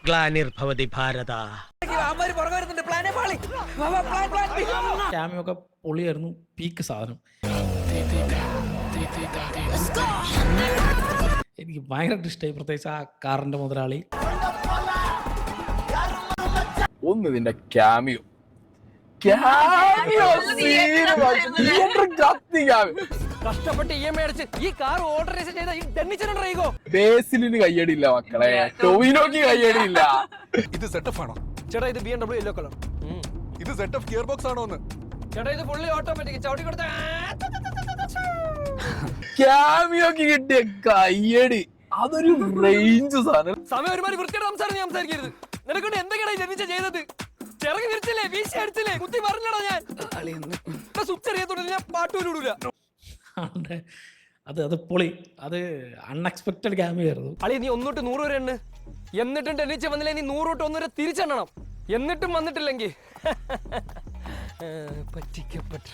ഗ്ലാനിർഭവതി ഭാരത. ക്യാമിയൊക്കെ പൊളിയായിരുന്നു, peak സാധനം. എനിക്ക് ഭയങ്കരമായിട്ട് ഇഷ്ടമായി, പ്രത്യേകിച്ച് ആ കാറിന്റെ മുതലാളി. ഒന്ന് ഇതിന്റെ ക്യാമിയോ കഷ്ടപ്പെട്ട് EMI അടച്ച് ഈ കാർ ഓർഡറൈസ് ചെയ്ത ഈ ഡെന്നിച്ചനുണ്ടോ? ബേസിലിന് കയ്യടിയില്ല മക്കളെ, ടോവിനോക്ക് കയ്യടിയില്ല. ഇത് സെറ്റപ്പ് ആണോ ചേട്ടാ? ഇത് BMW യെല്ലോ കളർ. ഇത് സെറ്റപ്പ് ഗിയർ ബോക്സ് ആണോ? ചേട്ടാ ഇത് ഫുള്ളി ഓട്ടോമാറ്റിക്. ചവിട്ടി കൊടുത്ത ക്യാമിയോക്ക് കിട്ടിയ കയ്യടി അതൊരു റേഞ്ച് സാധനം. സമയം ഒരുമാതിരി വൃത്തിയുടെ സംസാരിക്കരുത്. നിനക്കൊണ്ട് എന്തൊക്കെയാണ് ഡെന്നിച്ച ചെയ്തത്? ചിറക് വിരിച്ചില്ലേ, വീശി അടിച്ചില്ലേ, കുത്തി പറഞ്ഞടാ ഞാൻ. സ്വിച്ച് അറിയത്തോണ്ട് ഞാൻ പാട്ടൂരിടൂല. അത് പൊളി, അത് അൺഎക്സ്പെക്ടഡ് ക്യാമിയായിരുന്നു. അളി നീ 1 തൊട്ട് 100 വരെ എണ്ണ്. എന്നിട്ടും ഡെന്നിച്ച വന്നില്ലേ, നീ 100 തൊട്ട് 1 വരെ തിരിച്ചെണ്ണണം. എന്നിട്ടും വന്നിട്ടില്ലെങ്കിൽ പറ്റിക്കപ്പെട്ട